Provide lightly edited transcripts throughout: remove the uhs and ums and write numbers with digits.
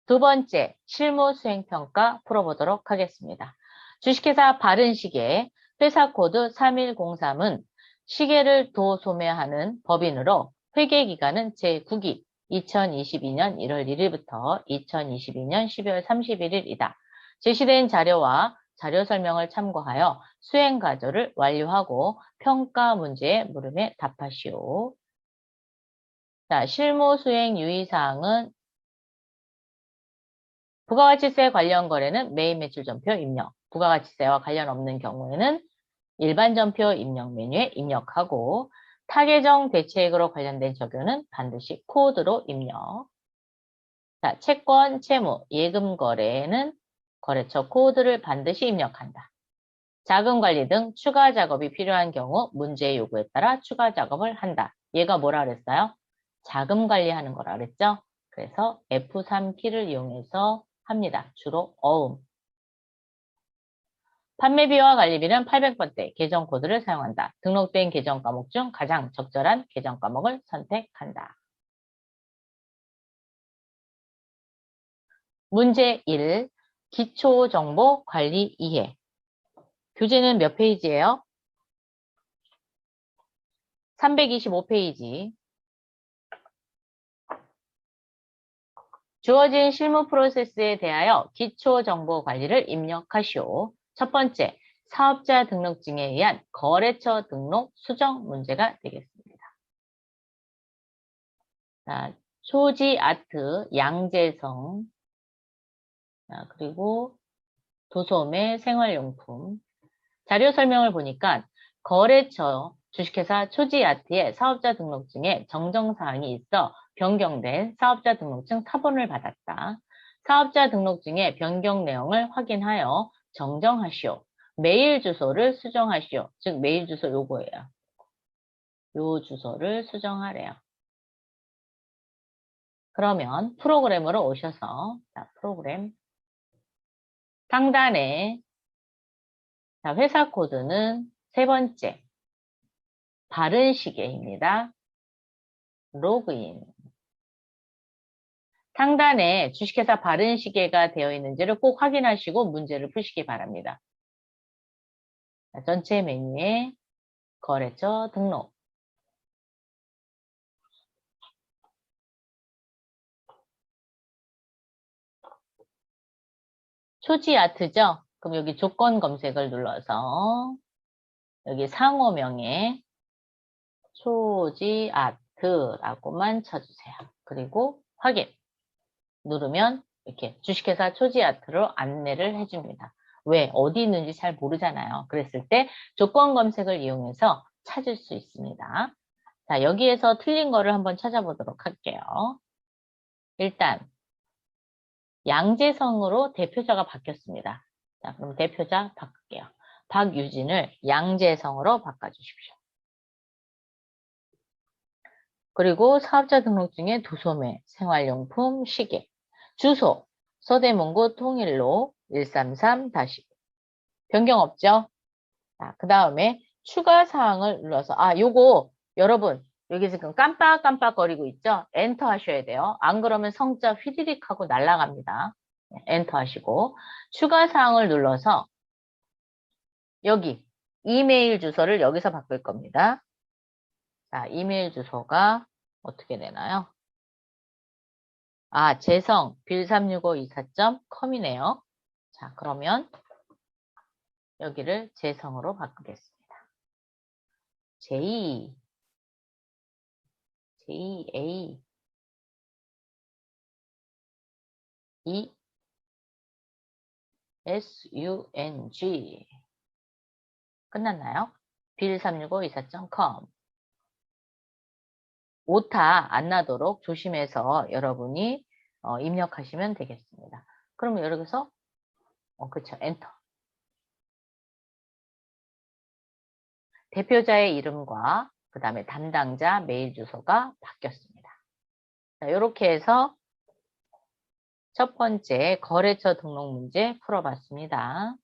두 번째, 실무 수행 평가 풀어보도록 하겠습니다. 주식회사 바른시계 회사 코드 3103은 시계를 도소매하는 법인으로 회계기간은 제9기 2022년 1월 1일부터 2022년 12월 31일이다. 제시된 자료와 자료 설명을 참고하여 수행 과조를 완료하고 평가 문제의 물음에 답하시오. 자, 실무 수행 유의사항은 부가가치세 관련 거래는 매입 매출 전표 입력, 부가가치세와 관련 없는 경우에는 일반 전표 입력 메뉴에 입력하고 타계정 대체액으로 관련된 적용은 반드시 코드로 입력. 자, 채권, 채무, 예금 거래에는 거래처 코드를 반드시 입력한다. 자금 관리 등 추가 작업이 필요한 경우 문제의 요구에 따라 추가 작업을 한다. 얘가 뭐라 그랬어요? 자금 관리하는 거라 그랬죠? 그래서 F3키를 이용해서 합니다. 주로 어음. 판매비와 관리비는 800번대 계정 코드를 사용한다. 등록된 계정 과목 중 가장 적절한 계정 과목을 선택한다. 문제 1. 기초정보 관리 이해. 교재는 몇 페이지예요? 325페이지. 주어진 실무 프로세스에 대하여 기초정보 관리를 입력하시오. 첫 번째, 사업자 등록증에 의한 거래처 등록 수정 문제가 되겠습니다. 자, 초지 아트, 양재성, 그리고 도소매, 생활용품. 자료 설명을 보니까 거래처, 주식회사 초지아트의 사업자 등록증에 정정사항이 있어 변경된 사업자 등록증 타본을 받았다. 사업자 등록증의 변경 내용을 확인하여 정정하시오. 메일 주소를 수정하시오. 즉 메일 주소 요거예요. 요 주소를 수정하래요. 그러면 프로그램으로 오셔서 자, 프로그램 상단에 자, 회사 코드는 세 번째 바른시계입니다. 로그인. 상단에 주식회사 바른시계가 되어 있는지를 꼭 확인하시고 문제를 푸시기 바랍니다. 자, 전체 메뉴에 거래처 등록. 초지아트죠? 그럼 여기 조건 검색을 눌러서 여기 상호명에 초지아트라고만 쳐주세요. 그리고 확인 누르면 이렇게 주식회사 초지아트로 안내를 해줍니다. 왜? 어디 있는지 잘 모르잖아요. 그랬을 때 조건 검색을 이용해서 찾을 수 있습니다. 자, 여기에서 틀린 거를 한번 찾아보도록 할게요. 일단 양재성으로 대표자가 바뀌었습니다. 자, 그럼 대표자 바꿀게요. 박유진을 양재성으로 바꿔주십시오. 그리고 사업자 등록증에 도소매, 생활용품, 시계, 주소, 서대문구 통일로 133 변경 없죠? 자, 그 다음에 추가 사항을 눌러서 요거 여러분 여기 지금 깜빡깜빡거리고 있죠? 엔터 하셔야 돼요. 안 그러면 성자 휘리릭 하고 날아갑니다. 엔터 하시고 추가 사항을 눌러서 여기 이메일 주소를 여기서 바꿀 겁니다. 자, 이메일 주소가 어떻게 되나요? 재성 빌36524.com이네요. 자, 그러면 여기를 재성으로 바꾸겠습니다. J A E SUNG 끝났나요? 빌36524.com 오타 안 나도록 조심해서 여러분이 입력하시면 되겠습니다. 그러면 여기서 그쵸 엔터 대표자의 이름과 그 다음에 담당자 메일 주소가 바뀌었습니다. 자, 이렇게 해서 첫 번째 거래처 등록 문제 풀어봤습니다.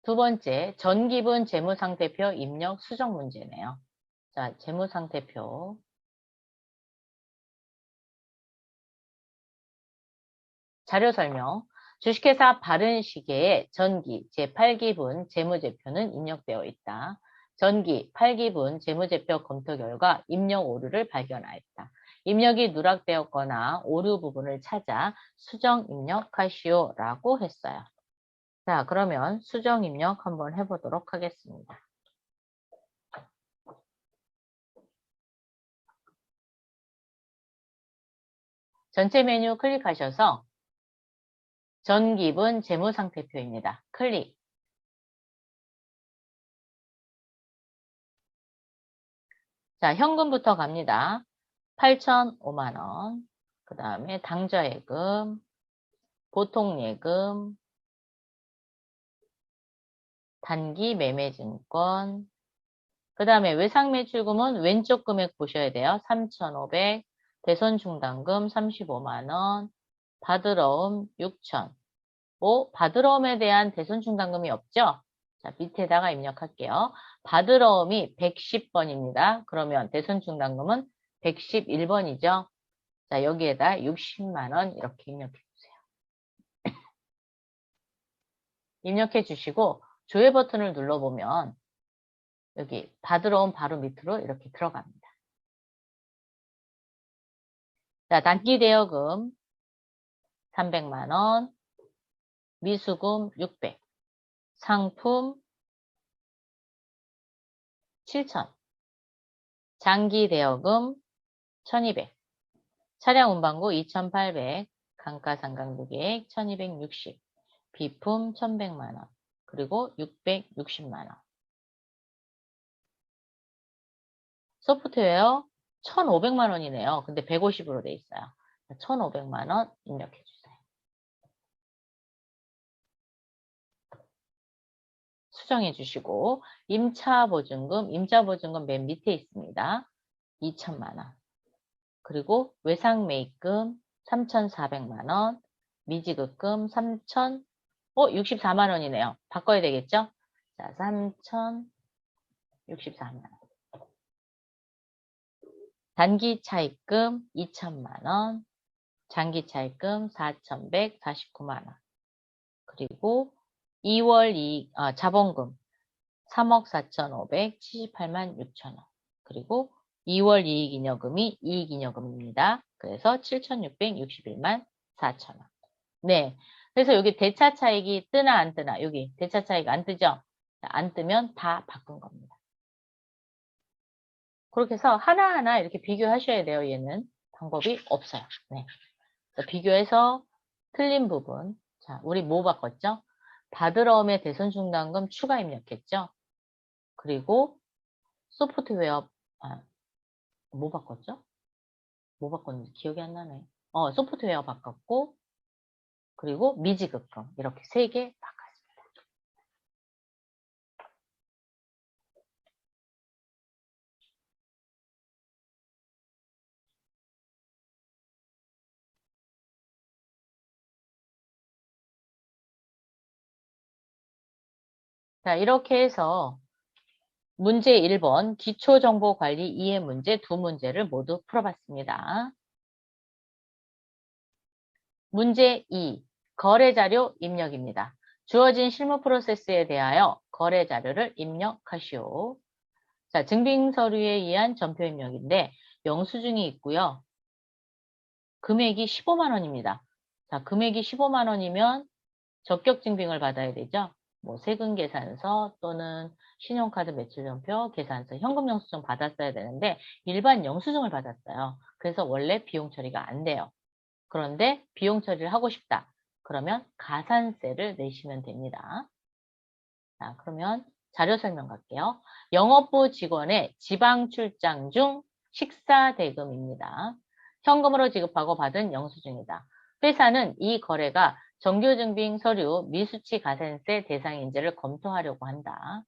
두 번째 전기분 재무상태표 입력 수정 문제네요. 자, 재무상태표. 자료 설명. 주식회사 바른시계의 전기 제8기분 재무제표는 입력되어 있다. 전기 8기분 재무제표 검토 결과 입력 오류를 발견하였다. 입력이 누락되었거나 오류 부분을 찾아 수정 입력하시오라고 했어요. 자, 그러면 수정 입력 한번 해보도록 하겠습니다. 전체 메뉴 클릭하셔서 전기분 재무상태표입니다. 클릭. 자, 현금부터 갑니다. 8,005만원. 그 다음에 당좌예금, 보통예금, 단기 매매증권, 그 다음에 외상매출금은 왼쪽 금액 보셔야 돼요. 3,500, 대손중단금 35만원, 받으러움 6,000. 받으러움에 대한 대손중단금이 없죠? 자, 밑에다가 입력할게요. 받으러움이 110번입니다. 그러면 대손중단금은 111번이죠? 자, 여기에다 60만원 이렇게 입력해 주세요. 입력해 주시고 조회 버튼을 눌러보면 여기 받으러 온 바로 밑으로 이렇게 들어갑니다. 자, 단기 대여금 300만원, 미수금 600, 상품 7,000, 장기 대여금 1200, 차량 운반구 2,800, 감가상각무계획 1,260, 비품 1,100만원, 그리고 660만원. 소프트웨어 1,500만원이네요. 근데 150으로 돼 있어요. 1,500만원 입력해 주세요. 수정해 주시고 임차보증금 맨 밑에 있습니다. 2,000만원. 그리고 외상매입금 3,400만원, 미지급금 64만원이네요. 바꿔야 되겠죠? 자, 3,064만원. 단기 차입금 2,000만원, 장기 차입금 4,149만원. 그리고 2월 자본금 3억 4,578만 6천원. 그리고 2월 이익잉여금이 이익잉여금입니다. 그래서 7,661만 4천원. 네. 그래서 여기 대차 차익이 뜨나 안 뜨나? 여기 대차 차익 안 뜨죠? 안 뜨면 다 바꾼 겁니다. 그렇게 해서 하나하나 이렇게 비교하셔야 돼요. 얘는 방법이 없어요. 네. 비교해서 틀린 부분. 자, 우리 뭐 바꿨죠? 받으러움의 대손중단금 추가 입력했죠? 그리고 소프트웨어, 뭐 바꿨죠? 뭐 바꿨는지 기억이 안 나네. 소프트웨어 바꿨고, 그리고 미지급금. 이렇게 3개 바꿨습니다. 자, 이렇게 해서 문제 1번 기초정보관리 이해 문제 2문제를 모두 풀어봤습니다. 문제 2. 거래자료 입력입니다. 주어진 실무 프로세스에 대하여 거래자료를 입력하시오. 자, 증빙서류에 의한 전표 입력인데 영수증이 있고요. 금액이 15만원입니다. 자, 금액이 15만원이면 적격증빙을 받아야 되죠. 뭐 세금계산서 또는 신용카드 매출전표, 계산서, 현금 영수증 받았어야 되는데 일반 영수증을 받았어요. 그래서 원래 비용 처리가 안 돼요. 그런데 비용 처리를 하고 싶다. 그러면 가산세를 내시면 됩니다. 자, 그러면 자료 설명 갈게요. 영업부 직원의 지방 출장 중 식사 대금입니다. 현금으로 지급하고 받은 영수증이다. 회사는 이 거래가 정규증빙 서류 미수치 가산세 대상인지를 검토하려고 한다.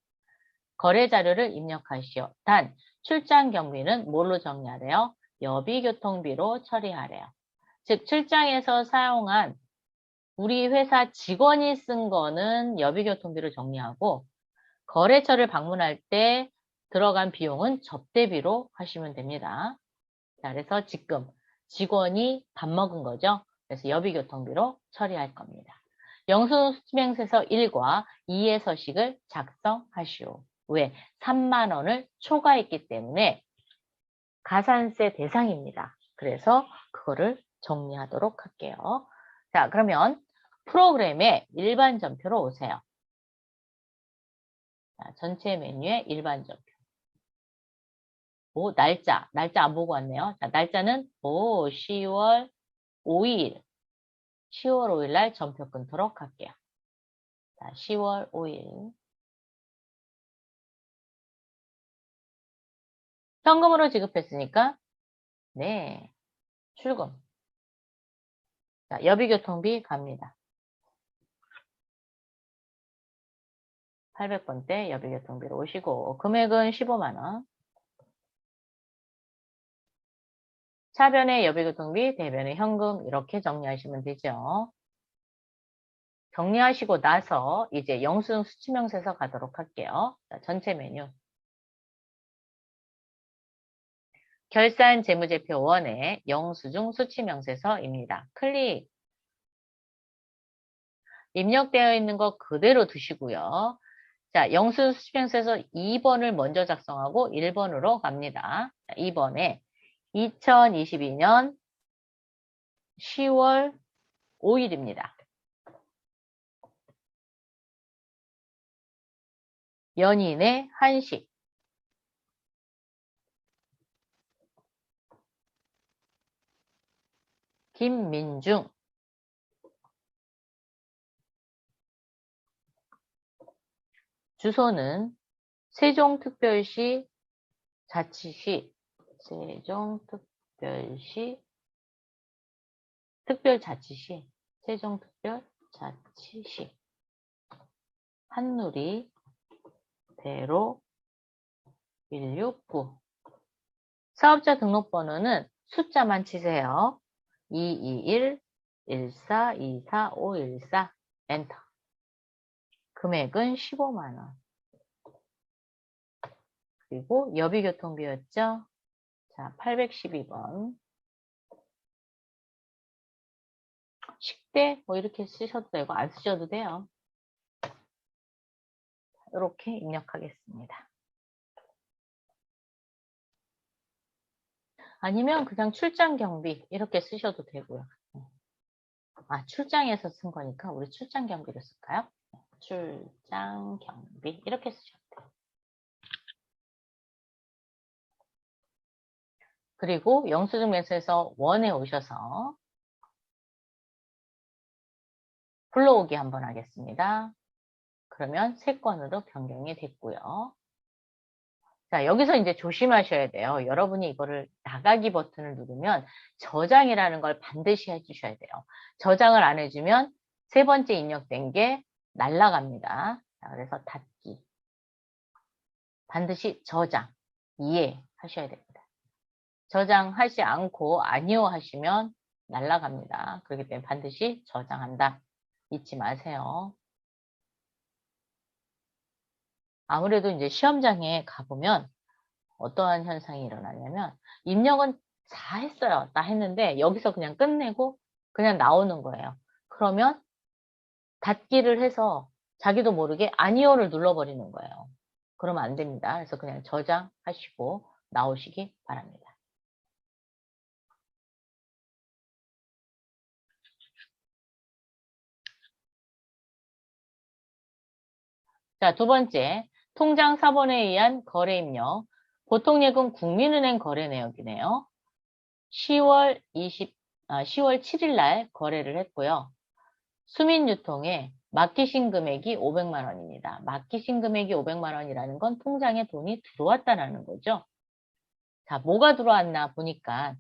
거래 자료를 입력하시오. 단, 출장 경비는 뭘로 정리하래요? 여비교통비로 처리하래요. 즉, 출장에서 사용한 우리 회사 직원이 쓴 거는 여비교통비로 정리하고 거래처를 방문할 때 들어간 비용은 접대비로 하시면 됩니다. 자, 그래서 지금 직원이 밥 먹은 거죠. 그래서 여비교통비로 처리할 겁니다. 영수증명서에서 1과 2의 서식을 작성하시오. 왜? 3만 원을 초과했기 때문에 가산세 대상입니다. 그래서 그거를 정리하도록 할게요. 자, 그러면 프로그램의 일반 전표로 오세요. 자, 전체 메뉴의 일반 전표. 날짜 안 보고 왔네요. 자, 날짜는 10월 5일. 10월 5일 날 전표 끊도록 할게요. 자, 10월 5일. 현금으로 지급했으니까, 네, 출금. 자, 여비교통비 갑니다. 800번대 여비교통비로 오시고, 금액은 15만원. 차변의 여비교통비, 대변의 현금, 이렇게 정리하시면 되죠. 정리하시고 나서 이제 영수증 수치명세서 가도록 할게요. 자, 전체 메뉴. 결산 재무제표 1의 영수증 수치명세서입니다. 클릭. 입력되어 있는 거 그대로 두시고요. 자, 영수증 수치명세서 2번을 먼저 작성하고 1번으로 갑니다. 자, 2번에 2022년 10월 5일입니다. 연인의 한식. 김민중. 주소는 세종특별시 자치시, 세종특별시, 특별자치시, 세종특별자치시, 한누리, 대로 169. 사업자 등록번호는 숫자만 치세요. 221-1424-514 엔터. 금액은 15만원. 그리고 여비교통비였죠. 자, 812번. 식대 뭐 이렇게 쓰셔도 되고 안 쓰셔도 돼요. 이렇게 입력하겠습니다. 아니면 그냥 출장 경비 이렇게 쓰셔도 되고요. 아, 출장에서 쓴 거니까 우리 출장 경비를 쓸까요? 출장 경비 이렇게 쓰셔도 돼요. 그리고 영수증 매수에서 원에 오셔서 불러오기 한번 하겠습니다. 그러면 3건으로 변경이 됐고요. 자, 여기서 이제 조심하셔야 돼요. 여러분이 이거를 나가기 버튼을 누르면 저장이라는 걸 반드시 해주셔야 돼요. 저장을 안 해주면 3번째 입력된 게 날라갑니다. 자, 그래서 닫기. 반드시 저장, 이해하셔야 됩니다. 저장하지 않고 아니요 하시면 날라갑니다. 그렇기 때문에 반드시 저장한다. 잊지 마세요. 아무래도 이제 시험장에 가보면 어떠한 현상이 일어나냐면 입력은 다 했어요. 다 했는데 여기서 그냥 끝내고 그냥 나오는 거예요. 그러면 닫기를 해서 자기도 모르게 아니요를 눌러버리는 거예요. 그러면 안 됩니다. 그래서 그냥 저장하시고 나오시기 바랍니다. 자, 2번째, 통장 사본에 의한 거래 입력. 보통예금 국민은행 거래 내역이네요. 10월 7일 날 거래를 했고요. 수민유통에 맡기신 금액이 500만 원입니다. 맡기신 금액이 500만 원이라는 건 통장에 돈이 들어왔다는 거죠. 자, 뭐가 들어왔나 보니까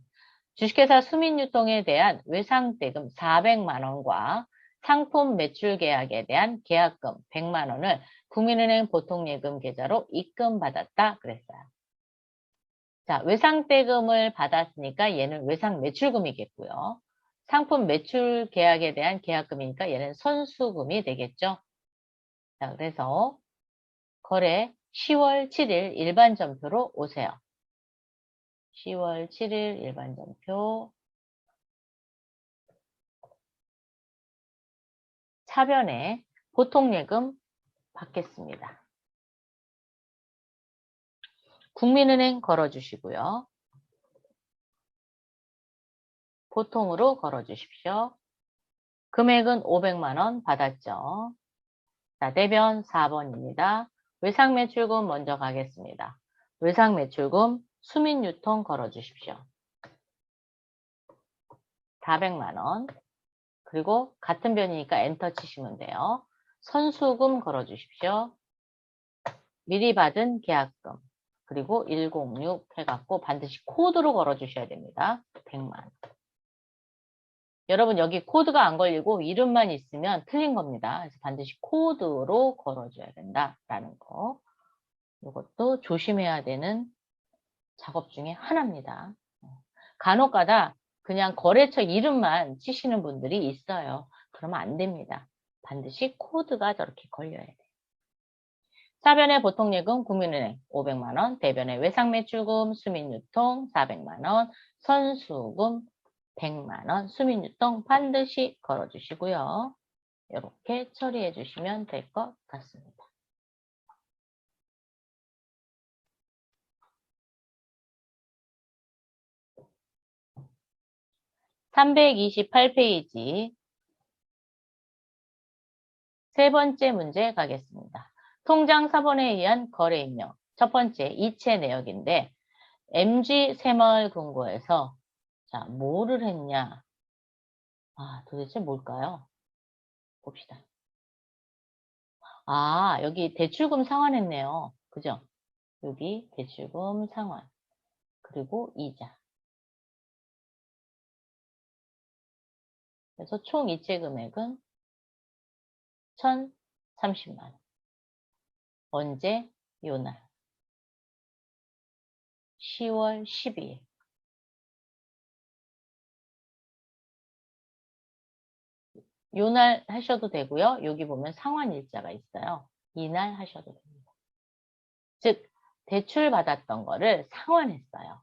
주식회사 수민유통에 대한 외상대금 400만 원과 상품 매출 계약에 대한 계약금 100만 원을 국민은행 보통예금 계좌로 입금받았다 그랬어요. 자, 외상대금을 받았으니까 얘는 외상 매출금이겠고요. 상품 매출 계약에 대한 계약금이니까 얘는 선수금이 되겠죠. 자, 그래서 거래 10월 7일 일반전표로 오세요. 10월 7일 일반전표. 차변에 보통예금 받겠습니다. 국민은행 걸어주시고요. 보통으로 걸어주십시오. 금액은 500만 원 받았죠. 자, 대변 4번입니다. 외상매출금 먼저 가겠습니다. 외상매출금 수민유통 걸어주십시오. 400만 원. 그리고 같은 변이니까 엔터 치시면 돼요. 선수금 걸어주십시오. 미리 받은 계약금. 그리고 106 해갖고 반드시 코드로 걸어주셔야 됩니다. 100만 원. 여러분 여기 코드가 안 걸리고 이름만 있으면 틀린 겁니다. 그래서 반드시 코드로 걸어줘야 된다라는 거. 이것도 조심해야 되는 작업 중에 하나입니다. 간혹가다 그냥 거래처 이름만 치시는 분들이 있어요. 그러면 안 됩니다. 반드시 코드가 저렇게 걸려야 돼요. 사변의 보통예금 국민은행 500만 원, 대변의 외상매출금 수민유통 400만 원, 선수금 100만 원, 수민유통 반드시 걸어주시고요. 이렇게 처리해 주시면 될 것 같습니다. (328페이지) 세 번째 문제 가겠습니다. 통장 사본에 의한 거래 입력. 첫 번째 이체 내역인데 MG 새마을금고에서 자 뭐를 했냐? 도대체 뭘까요? 봅시다. 여기 대출금 상환했네요. 그죠? 여기 대출금 상환. 그리고 이자. 그래서 총 이체 금액은 1,030만 원. 언제? 요날. 10월 12일. 요날 하셔도 되고요. 여기 보면 상환일자가 있어요. 이날 하셔도 됩니다. 즉, 대출 받았던 거를 상환했어요.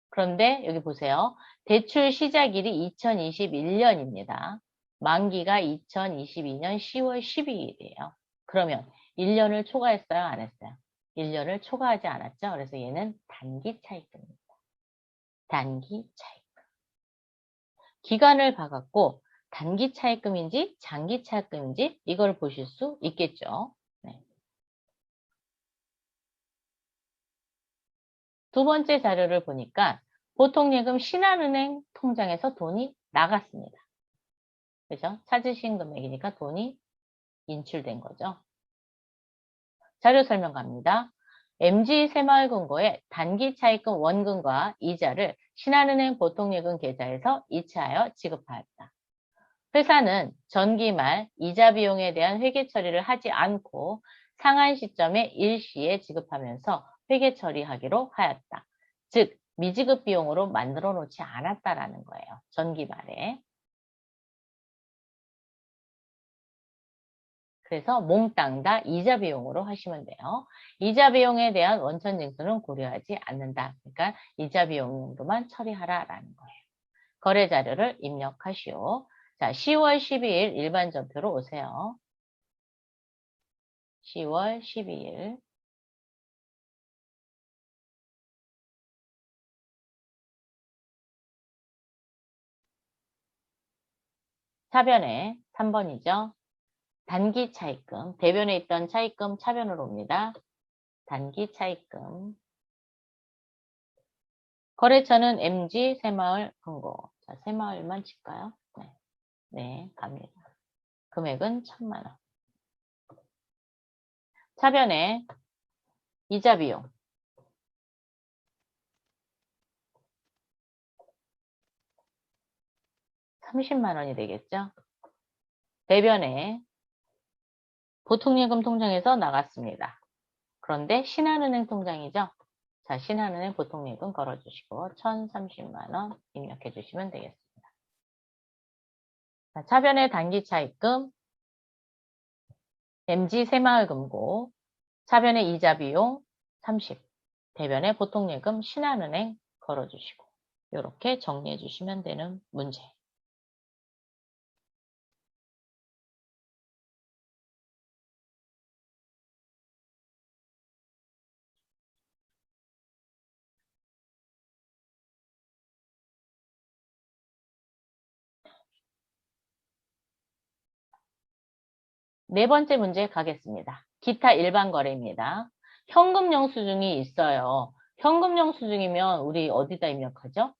그런데 여기 보세요. 대출 시작일이 2021년입니다. 만기가 2022년 10월 12일이에요. 그러면 1년을 초과했어요? 안 했어요? 1년을 초과하지 않았죠? 그래서 얘는 단기 차입금입니다. 단기 차입금. 기간을 봐갖고 단기 차입금인지 장기 차입금인지 이걸 보실 수 있겠죠. 네. 두 번째 자료를 보니까 보통예금 신한은행 통장에서 돈이 나갔습니다. 그죠? 찾으신 금액이니까 돈이 인출된 거죠. 자료 설명 갑니다. MG 새마을금고의 단기 차입금 원금과 이자를 신한은행 보통예금 계좌에서 이체하여 지급하였다. 회사는 전기 말 이자 비용에 대한 회계 처리를 하지 않고 상한 시점에 일시에 지급하면서 회계 처리하기로 하였다. 즉 미지급 비용으로 만들어 놓지 않았다라는 거예요. 전기 말에. 그래서 몽땅 다 이자 비용으로 하시면 돼요. 이자 비용에 대한 원천 징수는 고려하지 않는다. 그러니까 이자 비용으로만 처리하라라는 거예요. 거래 자료를 입력하시오. 자, 10월 12일 일반 전표로 오세요. 10월 12일. 차변에 3번이죠. 단기 차입금. 대변에 있던 차입금 차변으로 옵니다. 단기 차입금. 거래처는 MG 새마을금고. 자, 새마을만 칠까요? 네. 네, 갑니다. 금액은 1,000만 원. 차변에 이자 비용. 30만 원이 되겠죠? 대변에 보통예금 통장에서 나갔습니다. 그런데 신한은행 통장이죠? 자, 신한은행 보통예금 걸어주시고 1,030만 원 입력해 주시면 되겠습니다. 자, 차변의 단기 차입금 MG 새마을금고 차변의 이자 비용 30, 대변의 보통예금 신한은행 걸어주시고 이렇게 정리해 주시면 되는 문제. 네 번째 문제 가겠습니다. 기타 일반 거래입니다. 현금 영수증이 있어요. 현금 영수증이면 우리 어디다 입력하죠?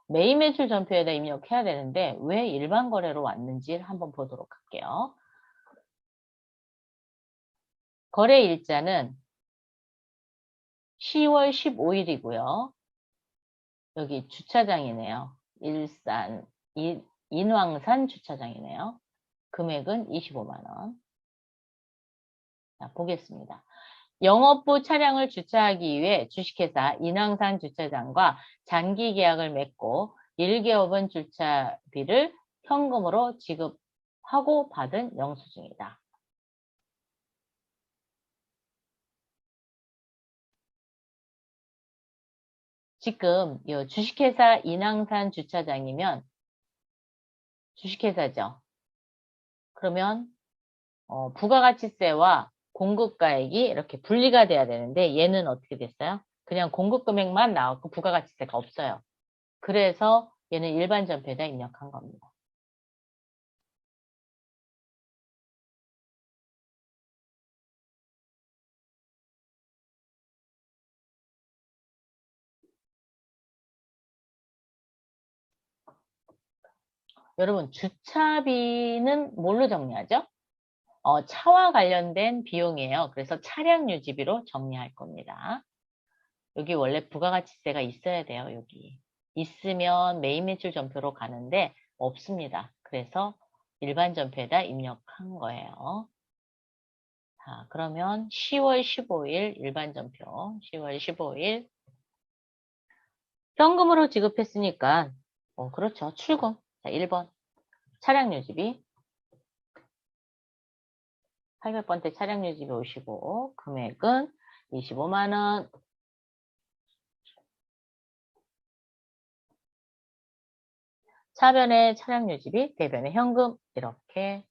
매입 매출 전표에다 입력해야 되는데 왜 일반 거래로 왔는지 한번 보도록 할게요. 거래 일자는 10월 15일이고요. 여기 주차장이네요. 인왕산 주차장이네요. 금액은 25만 원. 자, 보겠습니다. 영업부 차량을 주차하기 위해 주식회사 인왕산 주차장과 장기 계약을 맺고 1개월분 주차비를 현금으로 지급하고 받은 영수증이다. 지금 이 주식회사 인왕산 주차장이면 주식회사죠. 그러면 부가가치세와 공급가액이 이렇게 분리가 돼야 되는데 얘는 어떻게 됐어요? 그냥 공급금액만 나왔고 부가가치세가 없어요. 그래서 얘는 일반 전표에다 입력한 겁니다. 여러분 주차비는 뭘로 정리하죠? 차와 관련된 비용이에요. 그래서 차량 유지비로 정리할 겁니다. 여기 원래 부가가치세가 있어야 돼요. 여기. 있으면 매입 매출 전표로 가는데 없습니다. 그래서 일반 전표에다 입력한 거예요. 자, 그러면 10월 15일 일반 전표. 10월 15일 현금으로 지급했으니까 그렇죠. 출금. 자, 1번 차량 유지비 800번대 차량 유지비 오시고 금액은 25만 원. 차변의 차량 유지비, 대변의 현금 이렇게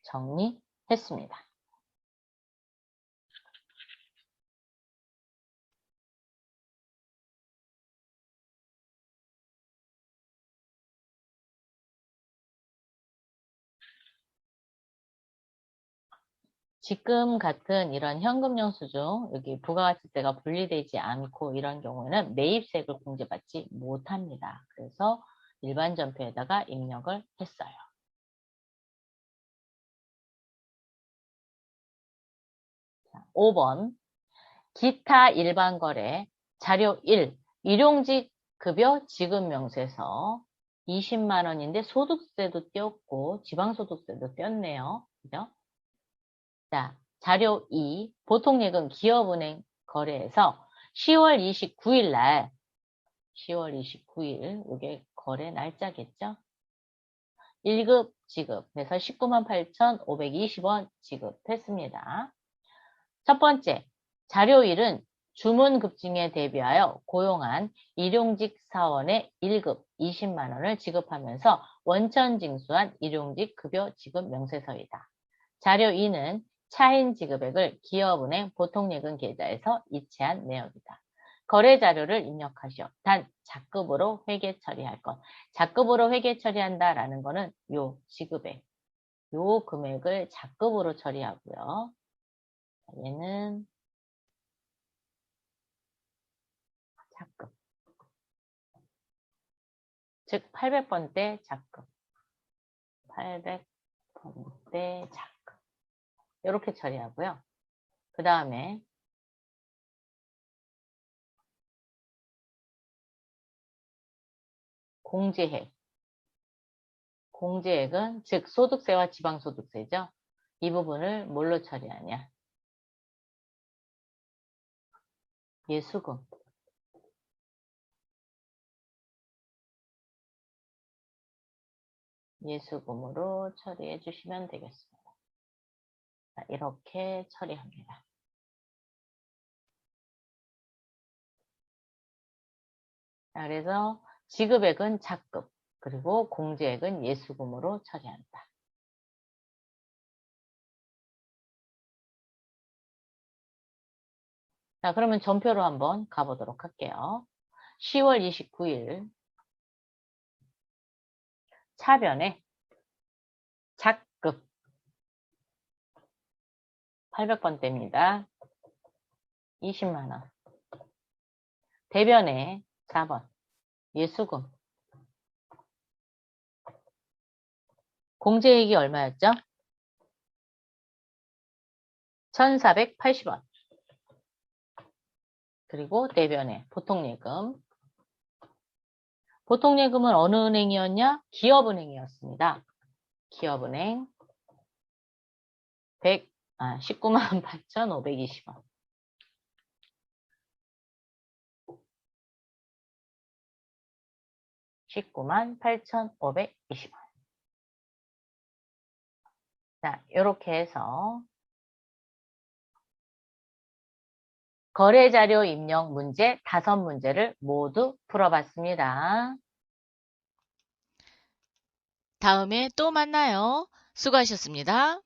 정리했습니다. 지금 같은 이런 현금 영수증, 여기 부가가치세가 분리되지 않고 이런 경우에는 매입세액을 공제받지 못합니다. 그래서 일반 전표에다가 입력을 했어요. 5번 기타 일반 거래 자료 1 일용직 급여 지급 명세서 20만 원인데 소득세도 띄었고 지방소득세도 띄었네요. 그죠? 자, 자료 2 보통예금 기업은행 거래에서 10월 29일 날 10월 29일 이게 거래 날짜겠죠? 1급 지급해서 19만 8,520원 지급했습니다. 첫 번째, 자료 1은 주문 급증에 대비하여 고용한 일용직 사원의 1급 20만 원을 지급하면서 원천 징수한 일용직 급여 지급 명세서이다. 자료 2는 차인 지급액을 기업은행 보통예금 계좌에서 이체한 내역이다. 거래 자료를 입력하시오. 단 작급으로 회계 처리할 것. 작급으로 회계 처리한다라는 거는 요 지급액, 요 금액을 작급으로 처리하고요. 얘는 작급. 즉 800번대 작급. 800번대 작급. 이렇게 처리하고요. 그 다음에 공제액. 공제액은 즉 소득세와 지방소득세죠. 이 부분을 뭘로 처리하냐? 예수금. 예수금으로 처리해 주시면 되겠습니다. 자, 이렇게 처리합니다. 자, 그래서 지급액은 자급, 그리고 공제액은 예수금으로 처리한다. 자, 그러면 전표로 한번 가보도록 할게요. 10월 29일 차변에 자급 800번대입니다. 20만원. 대변에 4번 예수금. 공제액이 얼마였죠? 1480원. 그리고 대변에 보통예금. 보통예금은 어느 은행이었냐? 기업은행이었습니다. 기업은행 19만 8,520원. 19만 8,520원. 자, 이렇게 해서 거래자료 입력 문제 5문제를 모두 풀어봤습니다. 다음에 또 만나요. 수고하셨습니다.